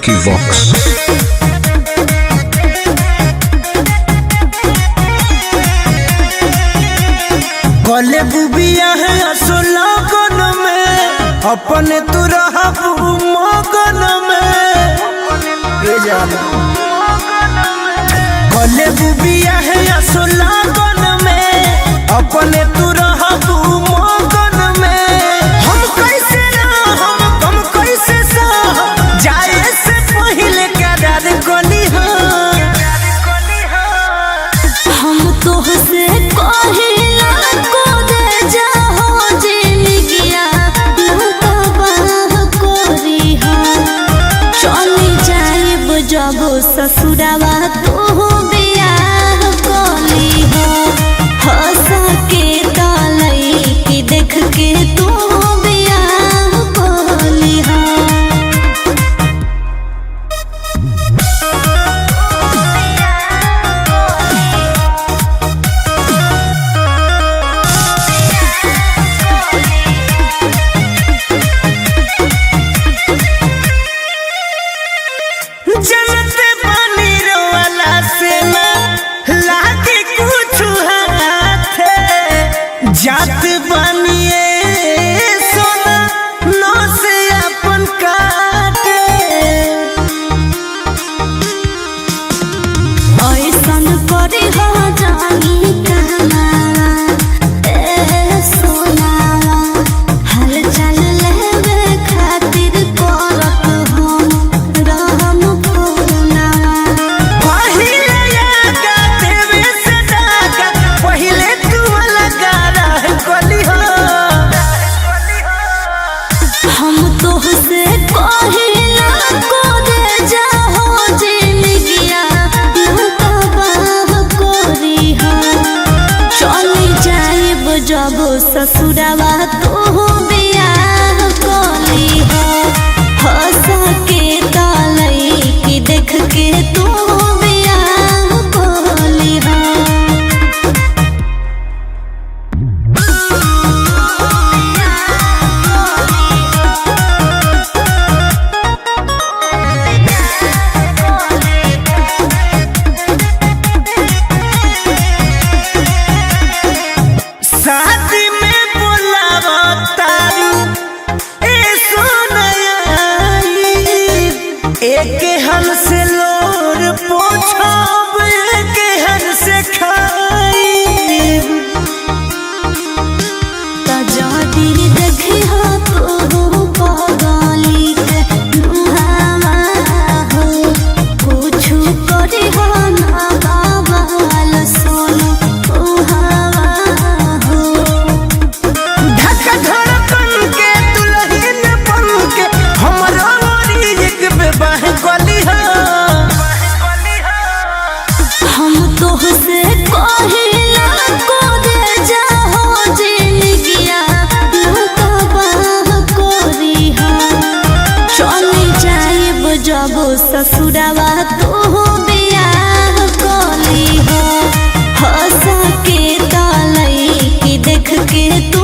Vicky Vox. कले बुबिया है असलगन में अपने तू रहबू मगन में कले बुबिया है असलगन में अपने तू रहबू मगन में हम कैसे हम कैसे जाए से पहले करार कोनी हम तोहसे कहिला को दे जाहो जिंदगिया लहकाबाह कोरी हा चली जाइब जब ससुरावा तू बियाह कोली हो हंस के तलई की देख के तू बियाह कोली हा जनते पानी रोवाला से ना लागे कुछ हाथे जात बनिए सोना नो से अपन काटे ऐसन करी हो जानी कहना ए सोनावा हाल चाल लेवे खातिर करत हम रहम फोनावा पहिले यागा देवे से दागा पहिले तू लगा रह कोली हो हम तोहसे कहिला को दे जाहो जिंदगिया लहकाबाह कोरी हा चली जाइब जब ससुरावा तू बियाह कोली हो हंस के तलई की देख के तू बियाह कोली हो शादी में बुलावा तारू ए सोनयाई एक हल से लोर पोछब एक हल से खाई तजादी देखी हो तू पगली के दुहावा हो कुछु करी हो ना बाबाल सोनो उहावा हो धक धड़कन के दुल्हन बन के हमरा ओरी एक बेबाह गली हो हम तोहसे कहिला को दे जाहो जिंदगिया लहकाबाह कोरी हा चली जाइब जब ससुरावा तू बियाह कोली हो हंस के तलई की देख के तू